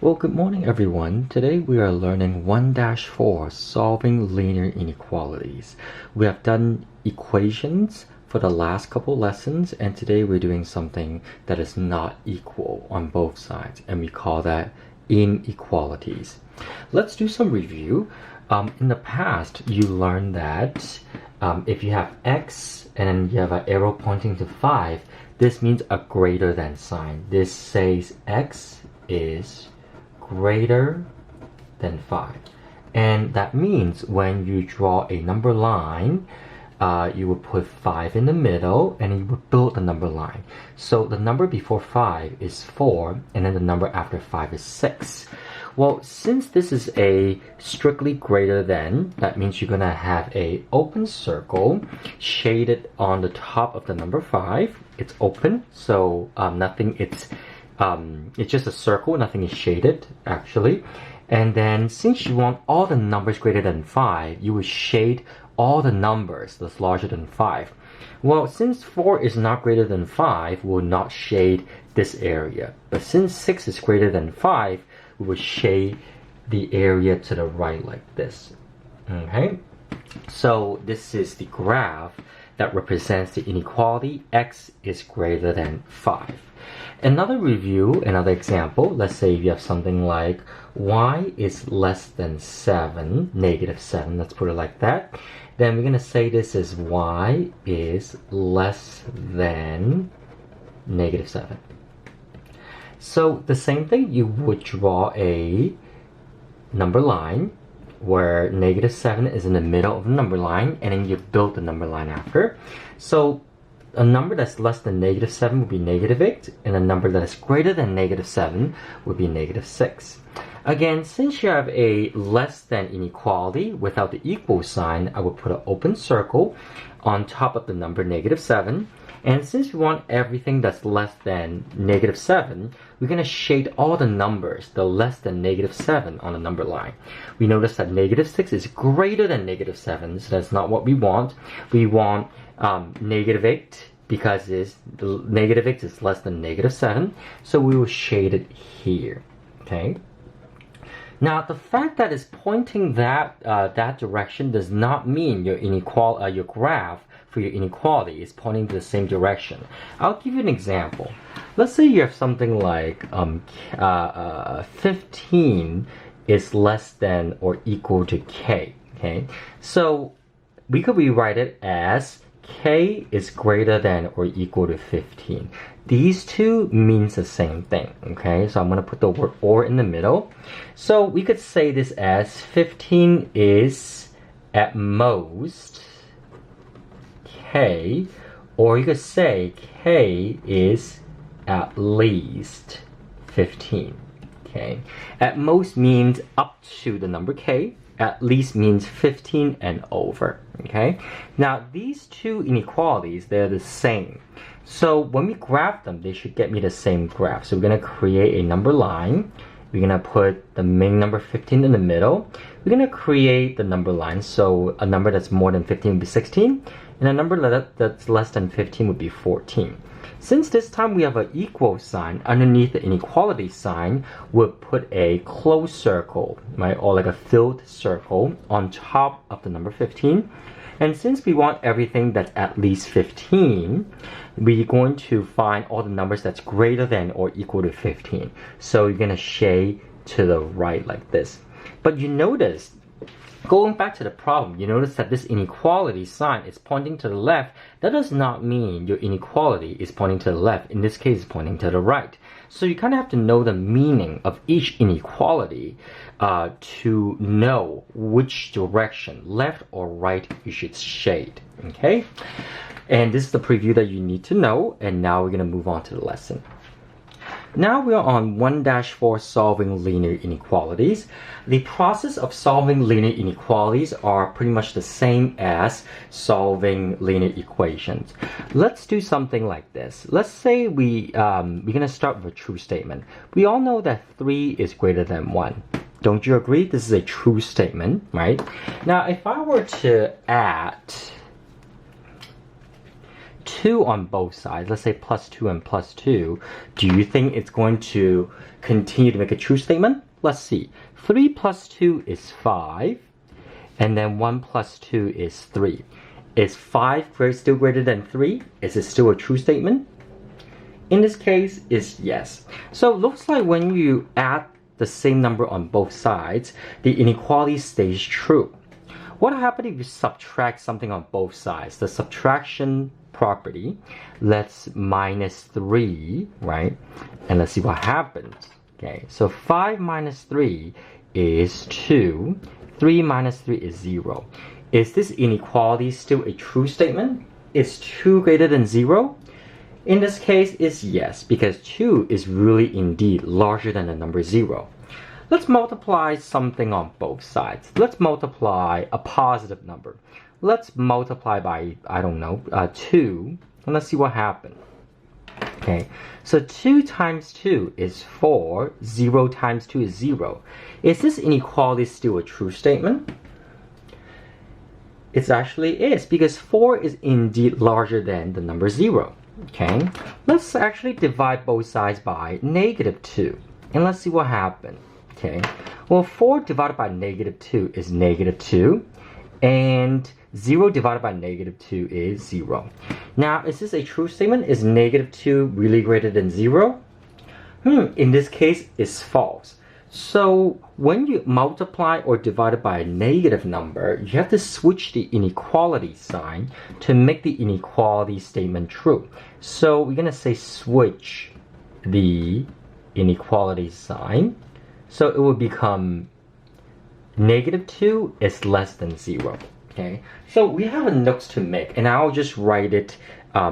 Well, good morning everyone. Today we are learning 1-4, solving linear inequalities. We have done equations for the last couple lessons, and today we're doing something that is not equal on both sides, and we call that inequalities. Let's do some review. In the past, you learned that if you have x and you have an arrow pointing to 5, this means a greater than sign. This says x is greater than 5, and that means when you draw a number line, you will put 5 in the middle and you will build the number line. So the number before 5 is 4, and then the number after 5 is 6. Well, since this is a strictly greater than, that means you're gonna have a open circle shaded on the top of the number 5. It's open, so nothing, it's just a circle, nothing is shaded actually. And then since you want all the numbers greater than 5, you would shade all the numbers that's larger than 5. Well, since 4 is not greater than 5, we will not shade this area. But since 6 is greater than 5, we will shade the area to the right like this. Okay? So this is the graph that represents the inequality x is greater than 5. Another review, another example, let's say you have something like y is less than 7, negative 7, let's put it like that. Then we're going to say this is y is less than negative 7. So the same thing, you would draw a number line where negative 7 is in the middle of the number line, and then you build the number line after. So a number that's less than negative 7 would be negative 8, and a number that is greater than negative 7 would be negative 6. Again, since you have a less than inequality without the equal sign, I would put an open circle on top of the number negative 7. And since we want everything that's less than negative 7, we're going to shade all the numbers, the less than negative 7 on the number line. We notice that negative 6 is greater than negative 7, so that's not what we want. We want negative 8 because negative 8 is less than negative 7, so we will shade it here. Okay. Now, the fact that it's pointing that direction does not mean your graph for your inequality is pointing to the same direction. I'll give you an example. Let's say you have something like 15 is less than or equal to k. Okay, so we could rewrite it as k is greater than or equal to 15. These two means the same thing, okay? So I'm going to put the word or in the middle. So we could say this as 15 is at most k, or you could say k is at least 15, okay? At most means up to the number k. At least means 15 and over, okay? Now, these two inequalities, they're the same. So when we graph them, they should get me the same graph. So we're going to create a number line. We're going to put the main number 15 in the middle. We're going to create the number line. So a number that's more than 15 would be 16. And a number that's less than 15 would be 14. Since this time we have an equal sign, underneath the inequality sign, we'll put a closed circle, right, or like a filled circle on top of the number 15. And since we want everything that's at least 15, we're going to find all the numbers that's greater than or equal to 15. So you're going to shade to the right like this. But you notice, going back to the problem, you notice that this inequality sign is pointing to the left. That does not mean your inequality is pointing to the left. In this case, it's pointing to the right. So you kind of have to know the meaning of each inequality to know which direction, left or right, you should shade. Okay? And this is the preview that you need to know. And now we're going to move on to the lesson. Now we are on 1-4, solving linear inequalities. The process of solving linear inequalities are pretty much the same as solving linear equations. Let's do something like this. Let's say we're going to start with a true statement. We all know that 3 is greater than 1. Don't you agree? This is a true statement, right? Now, if I were to add 2 on both sides, let's say plus 2 and plus 2, do you think it's going to continue to make a true statement? Let's see. 3 plus 2 is 5, and then 1 plus 2 is 3. Is 5 still greater than 3? Is it still a true statement? In this case, it's yes. So it looks like when you add the same number on both sides, the inequality stays true. What happens if you subtract something on both sides? The subtraction property, let's minus 3, right? And let's see what happens. Okay, so 5 minus 3 is 2. 3 minus 3 is 0. Is this inequality still a true statement? Is 2 greater than 0? In this case, it's yes, because 2 is really indeed larger than the number 0. Let's multiply something on both sides. Let's multiply a positive number. Let's multiply by, I don't know, 2, and let's see what happens. Okay, so 2 times 2 is 4, 0 times 2 is 0. Is this inequality still a true statement? It actually is, because 4 is indeed larger than the number 0. Okay, let's actually divide both sides by negative 2, and let's see what happens. Okay, well, 4 divided by negative 2 is negative 2, and 0 divided by negative 2 is 0. Now, is this a true statement? Is negative 2 really greater than 0? In this case, it's false. So when you multiply or divide it by a negative number, you have to switch the inequality sign to make the inequality statement true. So we're going to say switch the inequality sign. So it will become negative 2 is less than 0. Okay, so we have a notes to make, and I'll just write it,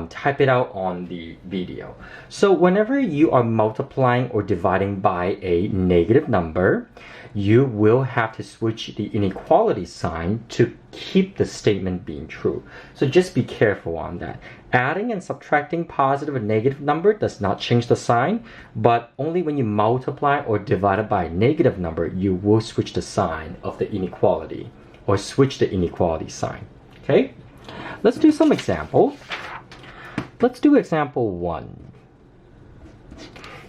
type it out on the video. So whenever you are multiplying or dividing by a negative number, you will have to switch the inequality sign to keep the statement being true. So just be careful on that. Adding and subtracting positive and negative number does not change the sign, but only when you multiply or divide it by a negative number, you will switch the sign of the inequality, or switch the inequality sign. Okay, let's do some examples. Let's do example 1.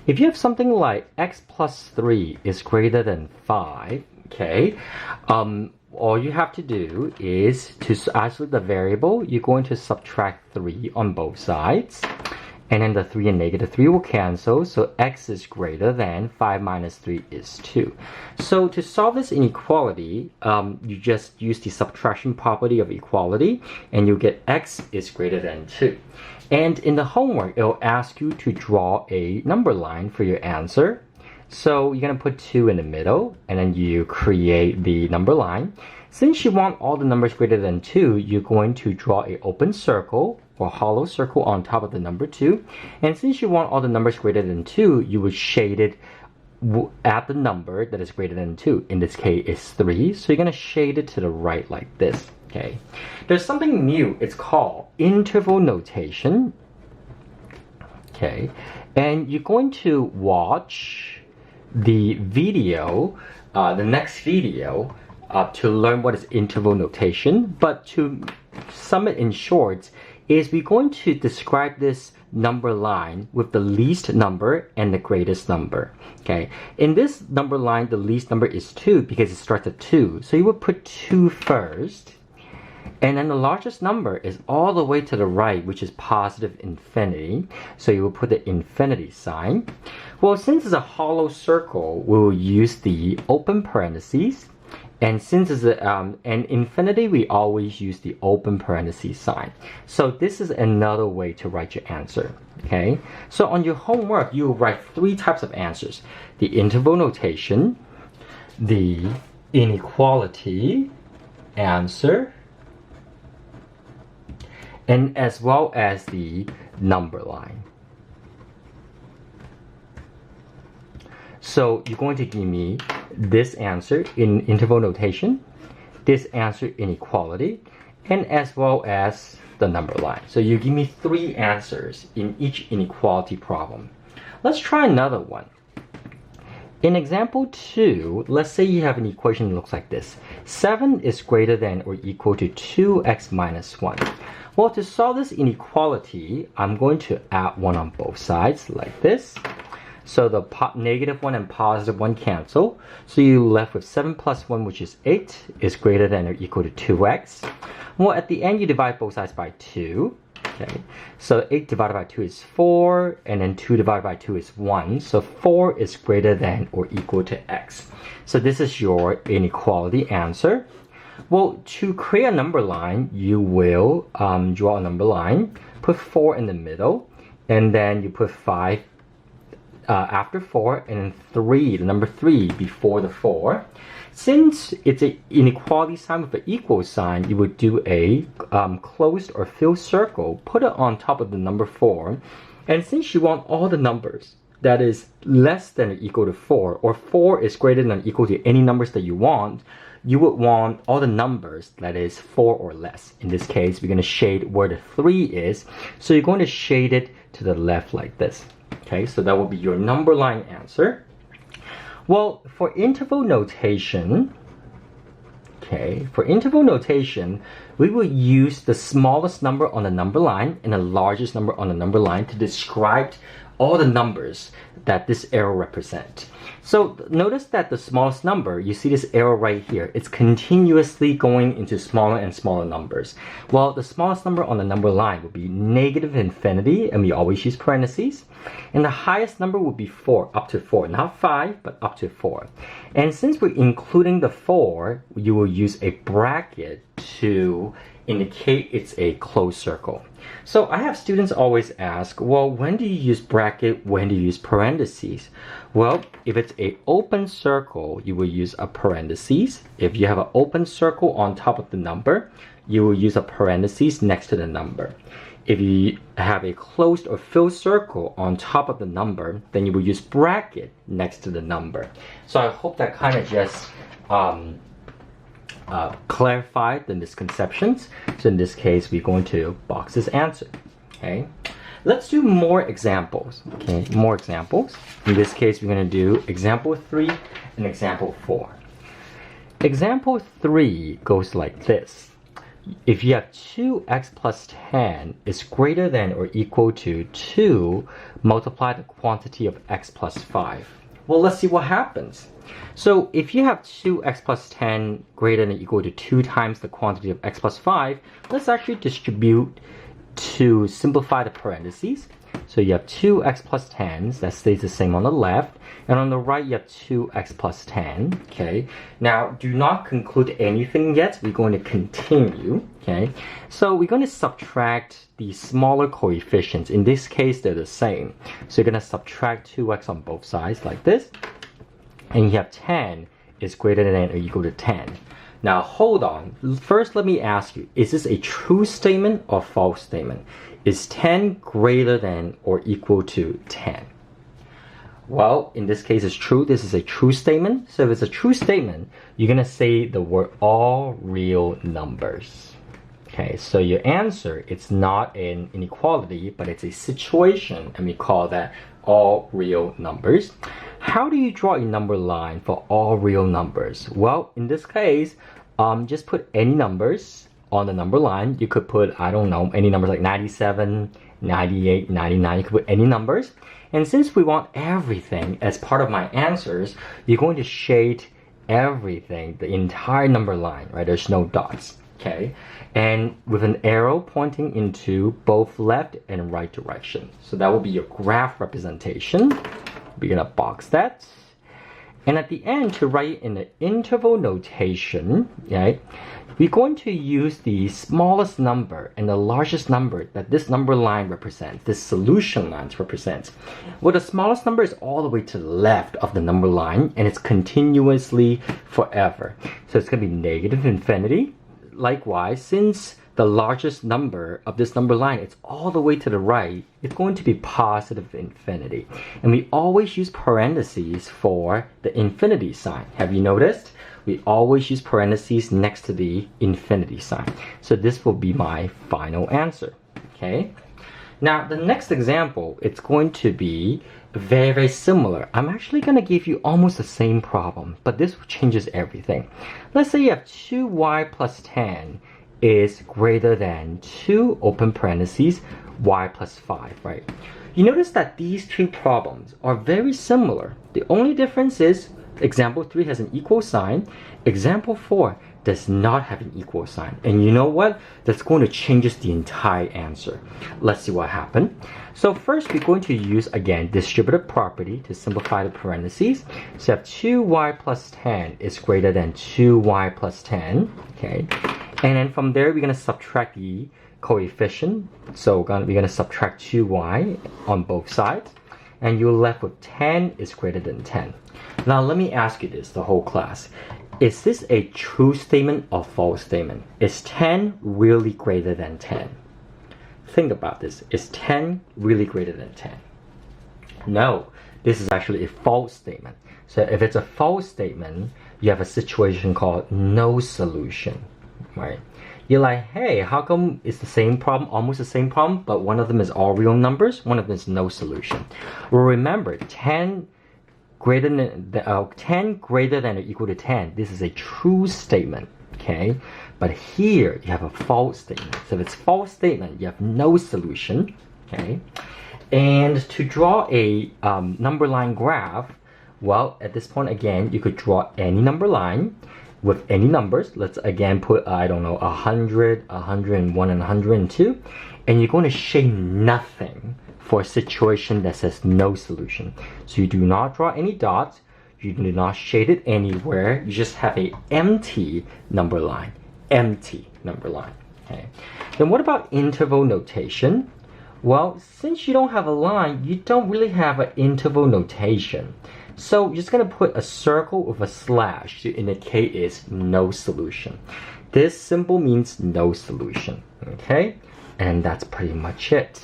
If you have something like x plus 3 is greater than 5, okay, all you have to do is to isolate the variable. You're going to subtract 3 on both sides, and then the 3 and negative 3 will cancel, so x is greater than 5 minus 3 is 2. So to solve this inequality, you just use the subtraction property of equality, and you get x is greater than 2. And in the homework, it'll ask you to draw a number line for your answer. So you're going to put 2 in the middle, and then you create the number line. Since you want all the numbers greater than 2, you're going to draw an open circle or hollow circle on top of the number 2. And since you want all the numbers greater than 2, you would shade it at the number that is greater than 2. In this case, it's 3. So you're going to shade it to the right like this. Okay. There's something new. It's called interval notation. Okay. And you're going to watch the video, the next video, to learn what is interval notation. But to sum it in short, is we're going to describe this number line with the least number and the greatest number. Okay, in this number line, the least number is 2 because it starts at 2. So you would put 2 first, and then the largest number is all the way to the right, which is positive infinity. So you will put the infinity sign. Well, since it's a hollow circle, we will use the open parentheses. And since it's an infinity, we always use the open parentheses sign. So this is another way to write your answer. Okay. So on your homework, you will write 3 types of answers: the interval notation, the inequality answer, and as well as the number line. So you're going to give me this answer in interval notation, this answer in equality, and as well as the number line. So you give me 3 answers in each inequality problem. Let's try another one. In example 2, let's say you have an equation that looks like this. 7 is greater than or equal to 2x minus 1. Well, to solve this inequality, I'm going to add 1 on both sides like this. So the negative 1 and positive 1 cancel. So you're left with 7 plus 1, which is 8, is greater than or equal to 2x. Well, at the end, you divide both sides by 2. Okay, so 8 divided by 2 is 4, and then 2 divided by 2 is 1. So 4 is greater than or equal to x. So this is your inequality answer. Well, to create a number line, you will draw a number line, put 4 in the middle, and then you put 5 after 4, and then 3, the number 3 before the 4. Since it's an inequality sign with an equal sign, you would do a closed or filled circle, put it on top of the number 4. And since you want all the numbers that is less than or equal to 4, or 4 is greater than or equal to any numbers that you want, you would want all the numbers that is 4 or less. In this case, we're going to shade where the 3 is. So you're going to shade it to the left like this. Okay, so that will be your number line answer. Well, for interval notation, we will use the smallest number on the number line and the largest number on the number line to describe all the numbers that this arrow represents. So notice that the smallest number, you see this arrow right here, it's continuously going into smaller and smaller numbers. Well, the smallest number on the number line would be negative infinity, and we always use parentheses. And the highest number would be 4, up to 4. Not 5, but up to 4. And since we're including the 4, you will use a bracket to indicate it's a closed circle. So I have students always ask, well, when do you use bracket? When do you use parentheses? Well, if it's an open circle, you will use a parentheses. If you have an open circle on top of the number, you will use a parentheses next to the number. If you have a closed or filled circle on top of the number, then you will use bracket next to the number. So I hope that kind of just clarified the misconceptions. So in this case, we're going to box this answer. Okay, let's do more examples. Okay, more examples. In this case, we're going to do example 3 and example 4. Example 3 goes like this. If you have 2x plus 10 is greater than or equal to 2, multiply the quantity of x plus 5. Well, let's see what happens. So if you have 2x plus 10 greater than or equal to 2 times the quantity of x plus 5, let's actually distribute to simplify the parentheses. So you have 2x plus 10, that stays the same on the left, and on the right you have 2x plus 10, okay? Now, do not conclude anything yet, we're going to continue, okay? So we're going to subtract the smaller coefficients. In this case, they're the same. So you're going to subtract 2x on both sides like this, and you have 10 is greater than or equal to 10. Now, hold on. First, let me ask you, is this a true statement or false statement? Is 10 greater than or equal to 10? Well, in this case, it's true. This is a true statement. So if it's a true statement, you're going to say the word all real numbers. Okay, so your answer, it's not an inequality, but it's a situation, and we call that all real numbers. How do you draw a number line for all real numbers? Well, in this case, just put any numbers on the number line. You could put, I don't know, any numbers like 97, 98, 99. You could put any numbers. And since we want everything as part of my answers, you're going to shade everything, the entire number line, right? There's no dots, okay? And with an arrow pointing into both left and right direction. So that will be your graph representation. We're gonna box that. And at the end, to write in the interval notation, right, we're going to use the smallest number and the largest number that this number line represents, this solution line represents. Well, the smallest number is all the way to the left of the number line, and it's continuously forever. So it's going to be negative infinity. Likewise, since the largest number of this number line, it's all the way to the right, it's going to be positive infinity. And we always use parentheses for the infinity sign. Have you noticed? We always use parentheses next to the infinity sign. So this will be my final answer, okay? Now, the next example, it's going to be Very, very similar. I'm actually going to give you almost the same problem, but this changes everything. Let's say you have 2y plus 10 is greater than 2 open parentheses y plus 5, right? You notice that these two problems are very similar. The only difference is example 3 has an equal sign. Example 4 does not have an equal sign. And you know what? That's going to change the entire answer. Let's see what happened. So first we're going to use, again, distributive property to simplify the parentheses. So you have 2y plus 10 is greater than 2y plus 10. Okay. And then from there, we're going to subtract the coefficient. So we're going to subtract 2y on both sides. And you're left with 10 is greater than 10. Now let me ask you this, the whole class. Is this a true statement or false statement? Is 10 really greater than 10? Think about this. Is 10 really greater than 10? No, this is actually a false statement. So if it's a false statement, you have a situation called no solution, right? You're like, hey, how come it's the same problem, almost the same problem, but one of them is all real numbers, one of them is no solution? Well, remember, 10 greater than or equal to 10, this is a true statement, okay? But here you have a false statement. So if it's false statement, you have no solution, okay? And to draw a number line graph, well, at this point, again, you could draw any number line with any numbers. Let's again put, I don't know, 100, 101, and 102. And you're going to shade nothing for a situation that says no solution. So you do not draw any dots. You do not shade it anywhere. You just have a empty number line. Empty number line. Okay. Then what about interval notation? Well, since you don't have a line, you don't really have an interval notation. So you're just going to put a circle with a slash to indicate it's no solution. This symbol means no solution. Okay? And that's pretty much it.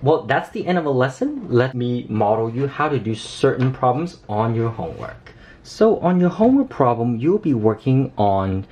Well, that's the end of a lesson. Let me model you how to do certain problems on your homework. So on your homework problem, you'll be working on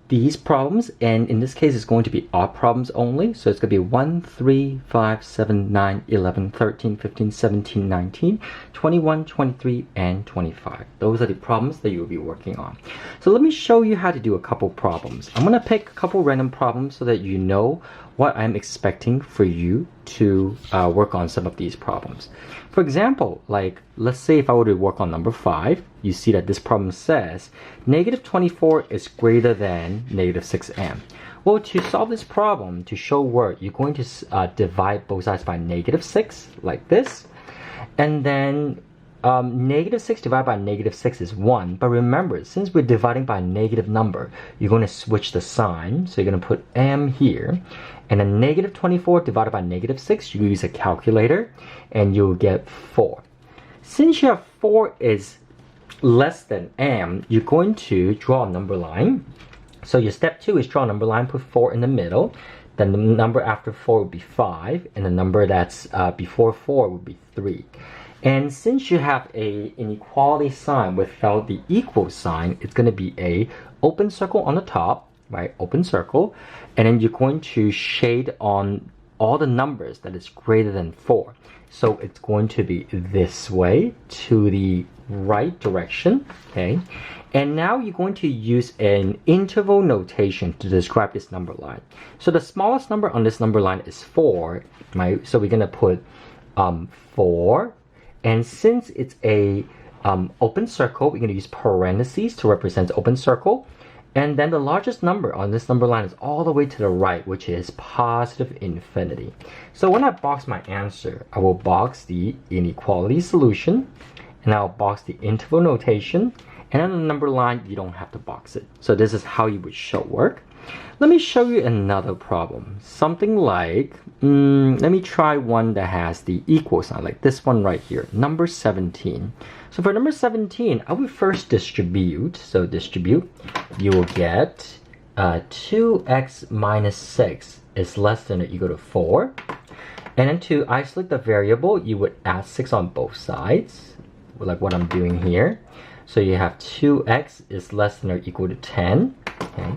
these problems, and in this case it's going to be odd problems only. So it's going to be 1, 3, 5, 7, 9, 11, 13, 15, 17, 19, 21, 23, and 25. Those are the problems that you'll be working on. So let me show you how to do a couple problems. I'm going to pick a couple random problems so that you know what I'm expecting for you to work on some of these problems. For example, like let's say if I were to work on number 5, you see that this problem says negative 24 is greater than negative 6m. Well, to solve this problem, to show work, you're going to divide both sides by negative 6 like this, and then negative 6 divided by negative 6 is 1. But remember, since we're dividing by a negative number, you're going to switch the sign. So you're going to put m here. And then negative 24 divided by negative 6, you use a calculator, and you'll get 4. Since you have 4 is less than m, you're going to draw a number line. So your step 2 is draw a number line, put 4 in the middle. Then the number after 4 would be 5, and the number that's before 4 would be 3. And since you have a inequality sign without the equal sign, it's going to be a open circle on the top, right? Open circle. And then you're going to shade on all the numbers that is greater than 4. So it's going to be this way to the right direction, okay? And now you're going to use an interval notation to describe this number line. So the smallest number on this number line is 4, right? So we're going to put 4. And since it's a open circle, we're going to use parentheses to represent open circle. And then the largest number on this number line is all the way to the right, which is positive infinity. So when I box my answer, I will box the inequality solution, and I'll box the interval notation, and on the number line, you don't have to box it. So this is how you would show work. Let me show you another problem. Something like, let me try one that has the equal sign, like this one right here, number 17. So for number 17, I will first distribute. So distribute, you will get 2x minus 6 is less than or equal to 4. And then to isolate the variable, you would add 6 on both sides, like what I'm doing here. So you have 2x is less than or equal to 10. Okay.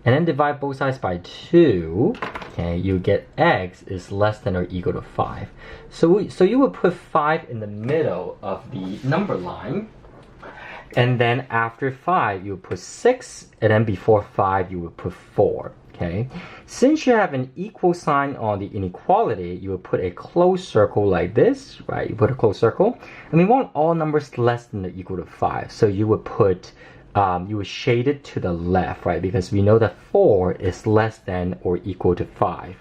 And then divide both sides by 2. Okay, you get x is less than or equal to 5. So you would put 5 in the middle of the number line. And then after 5, you would put 6. And then before 5, you would put 4. Okay, since you have an equal sign on the inequality, you would put a closed circle like this, right? You put a closed circle. And we want all numbers less than or equal to 5. So you would put you would shade it to the left, right? Because we know that 4 is less than or equal to 5.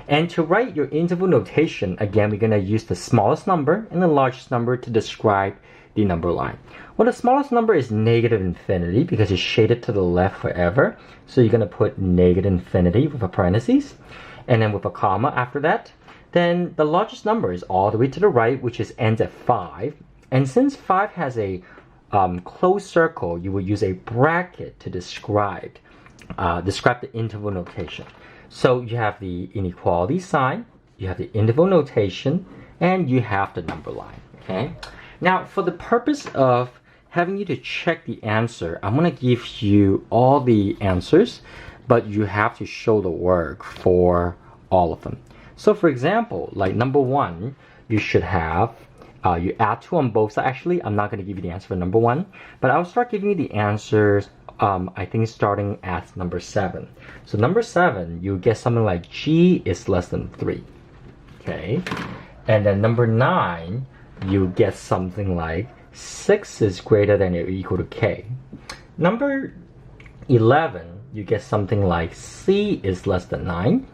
And to write your interval notation, again, we're going to use the smallest number and the largest number to describe the number line. Well, the smallest number is negative infinity because it's shaded to the left forever. So you're going to put negative infinity with a parentheses and then with a comma after that. Then the largest number is all the way to the right, which ends at 5. And since 5 has a closed circle, you will use a bracket to describe the interval notation. So you have the inequality sign, you have the interval notation, and you have the number line. Okay. Now, for the purpose of having you to check the answer, I'm going to give you all the answers, but you have to show the work for all of them. So, for example, like number 1, you should have you add 2 on both sides. Actually, I'm not going to give you the answer for number 1, but I'll start giving you the answers, I think starting at number 7. So number 7, you get something like G is less than 3. Okay. And then number 9, you get something like 6 is greater than or equal to K. Number 11, you get something like C is less than 9.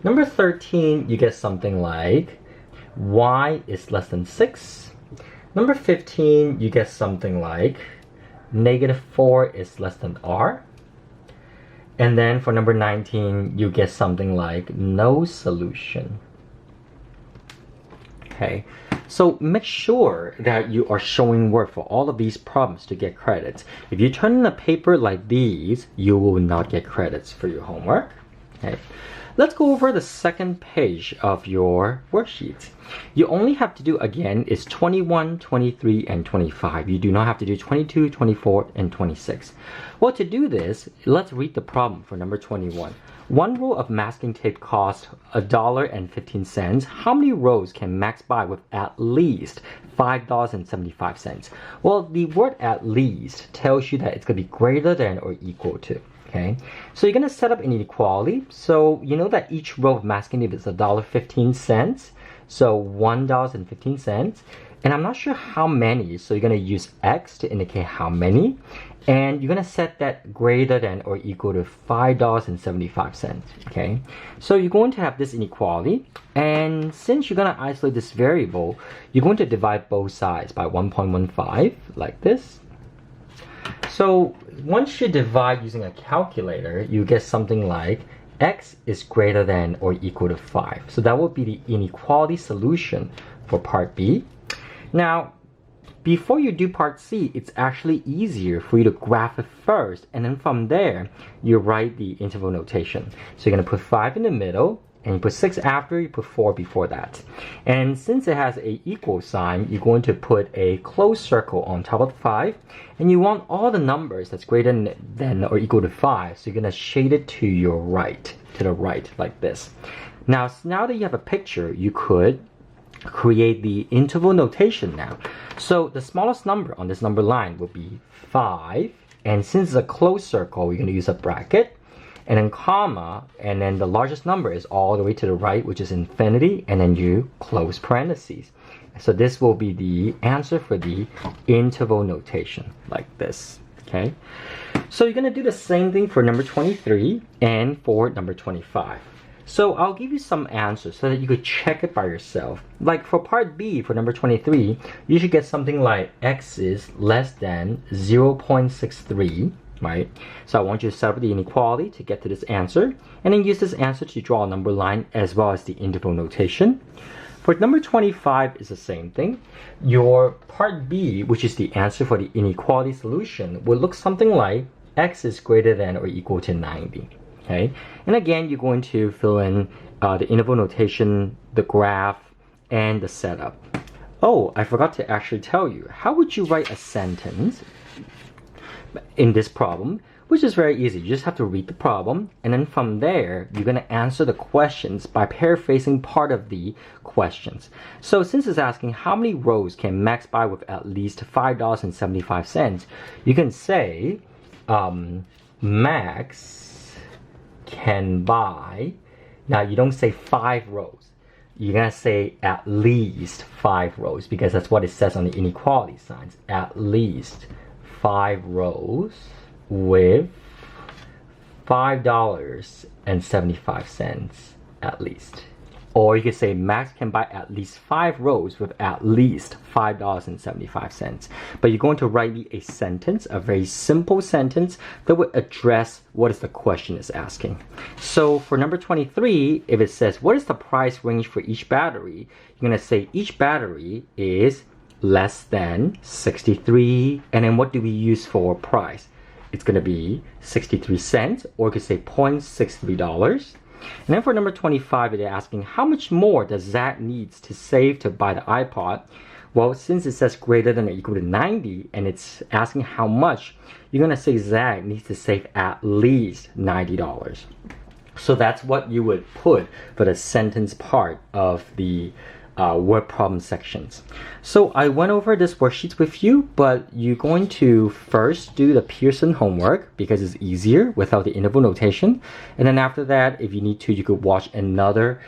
Number 13, you get something like Y is less than 6. Number 15, you get something like negative 4 is less than R. And then for number 19, you get something like no solution. Okay, so make sure that you are showing work for all of these problems to get credits. If you turn in a paper like these, you will not get credits for your homework. Okay. Let's go over the second page of your worksheet. You only have to do, again, is 21, 23, and 25. You do not have to do 22, 24, and 26. Well, to do this, let's read the problem for number 21. One roll of masking tape costs $1.15. How many rolls can Max buy with at least $5.75? Well, the word at least tells you that it's going to be greater than or equal to. Okay, so you're going to set up an inequality. So you know that each row of masking tape is $1.15. So $1.15. And I'm not sure how many, so you're going to use X to indicate how many. And you're going to set that greater than or equal to $5.75. Okay, so you're going to have this inequality. And since you're going to isolate this variable, you're going to divide both sides by 1.15 like this. So once you divide using a calculator, you get something like X is greater than or equal to 5. So that would be the inequality solution for part B. Now, before you do part C, it's actually easier for you to graph it first, and then from there, you write the interval notation. So you're going to put 5 in the middle, and you put 6 after, you put 4 before that. And since it has a equal sign, you're going to put a closed circle on top of 5, and you want all the numbers that's greater than or equal to 5, so you're going to shade it to your right, to the right, like this. Now that you have a picture, you could create the interval notation now. So the smallest number on this number line will be 5, and since it's a closed circle, we're going to use a bracket, and then comma, and then the largest number is all the way to the right, which is infinity, and then you close parentheses. So this will be the answer for the interval notation, like this. Okay, so you're going to do the same thing for number 23 and for number 25. So I'll give you some answers so that you could check it by yourself. Like for part B, for number 23, you should get something like X is less than 0.63, right? So I want you to set up the inequality to get to this answer, and then use this answer to draw a number line as well as the interval notation. For number 25 is the same thing. Your part B, which is the answer for the inequality solution, will look something like X is greater than or equal to 90. Okay, and again, you're going to fill in the interval notation, the graph, and the setup. Oh, I forgot to actually tell you, how would you write a sentence in this problem which is very easy. You just have to read the problem, and then from there, you're going to answer the questions by paraphrasing part of the questions. So since it's asking how many rows can Max buy with at least $5.75, you can say Max can buy. Now you don't say 5 rows. You're going to say at least 5 rows because that's what it says on the inequality signs. At least 5 rows with $5.75 at least. Or you could say Max can buy at least 5 rows with at least $5.75. But you're going to write me a sentence, a very simple sentence that would address what is the question is asking. So for number 23, if it says, what is the price range for each battery? You're going to say each battery is less than 63. And then what do we use for price? It's going to be 63 cents, or you could say $0.63. And then for number 25, they're asking how much more does Zach needs to save to buy the iPod? Well, since it says greater than or equal to 90 and it's asking how much, you're going to say Zach needs to save at least $90. So that's what you would put for the sentence part of the word problem sections. So I went over this worksheet with you, but you're going to first do the Pearson homework because it's easier without the interval notation. And then after that, if you need to, you could watch another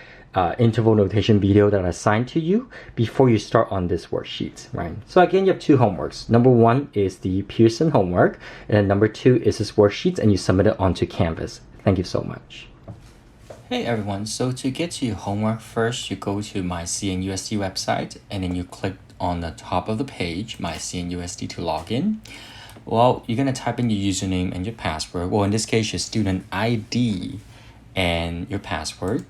interval notation video that I assigned to you before you start on this worksheet, right? So again, you have 2 homeworks. Number 1 is the Pearson homework, and then number 2 is this worksheet, and you submit it onto Canvas. Thank you so much. Hey everyone, so to get to your homework, first you go to my CNUSD website and then you click on the top of the page, my CNUSD, to log in. Well, you're going to type in your username and your password. Well, in this case, your student ID and your password.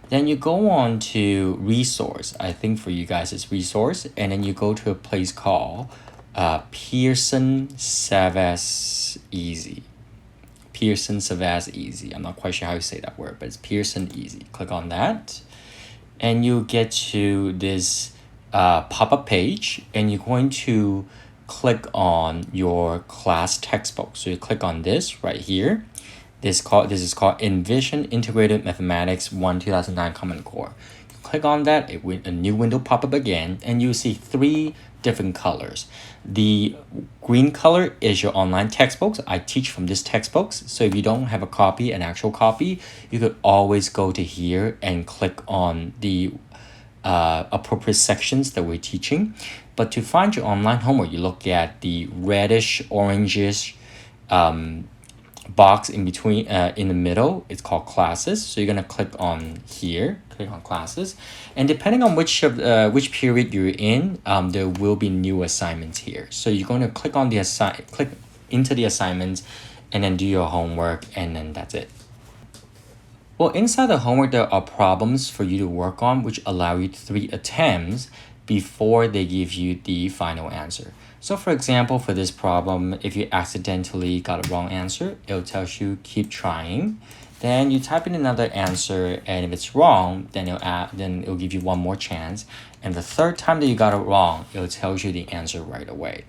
Then you go on to resource. I think for you guys it's resource. And then you go to a place called Pearson Savas Easy. Pearson Savas Easy. I'm not quite sure how you say that word, but it's Pearson Easy. Click on that. And you get to this pop-up page. And you're going to click on your class textbook. So you click on this right here. This is called Envision Integrated Mathematics 1 2009 Common Core. You click on that, a new window pop up again, and you see 3 different colors. The green color is your online textbooks. I teach from this textbooks. So if you don't have a copy, an actual copy, you could always go to here and click on the appropriate sections that we're teaching. But to find your online homework, you look at the reddish, orangish box in between, in the middle. It's called classes. So you're going to click on here, click on classes, and depending on which period you're in, there will be new assignments here. So you're going to click on the click into the assignments and then do your homework, and then that's it. Well, inside the homework, there are problems for you to work on which allow you 3 attempts before they give you the final answer. So for example, for this problem, if you accidentally got a wrong answer, it'll tell you keep trying. Then you type in another answer, and if it's wrong, then it'll give you one more chance. And the third time that you got it wrong, it'll tell you the answer right away.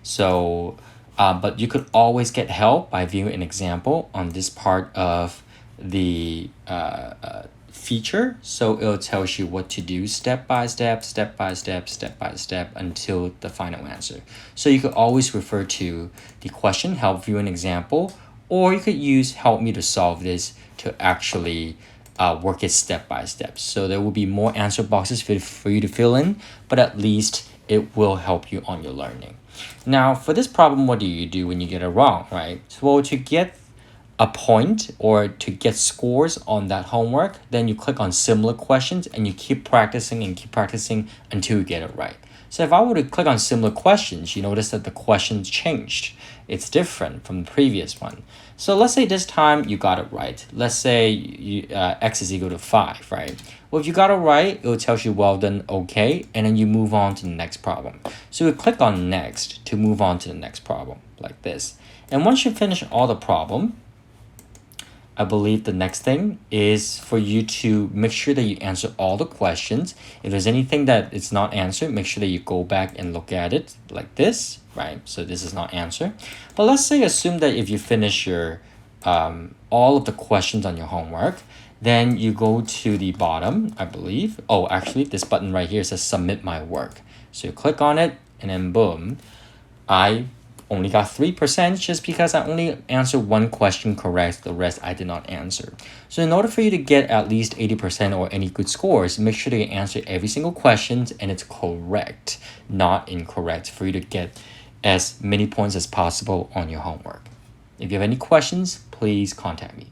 So, but you could always get help by viewing an example on this part of the feature. So it'll tell you what to do step by step, step by step, step by step until the final answer. So you could always refer to the question, help view an example, or you could use help me to solve this to actually work it step by step. So there will be more answer boxes for you to fill in, but at least it will help you on your learning. Now for this problem, what do you do when you get it wrong, right? So well, to get a point or to get scores on that homework, then you click on similar questions and you keep practicing until you get it right. So if I were to click on similar questions, you notice that the questions changed. It's different from the previous one. So let's say this time you got it right. Let's say x is equal to 5, right? Well, if you got it right, it will tell you well done, okay, and then you move on to the next problem. So you click on next to move on to the next problem, like this. And once you finish all the problem, I believe the next thing is for you to make sure that you answer all the questions. If there's anything that it's not answered, make sure that you go back and look at it like this. right? So this is not answer. But let's say assume that if you finish your all of the questions on your homework, then you go to the bottom, I believe. Oh, actually, this button right here says submit my work. So you click on it, and then boom, I only got 3% just because I only answered one question correct. The rest I did not answer. So in order for you to get at least 80% or any good scores, make sure that you answer every single question and it's correct, not incorrect, for you to get as many points as possible on your homework. If you have any questions, please contact me.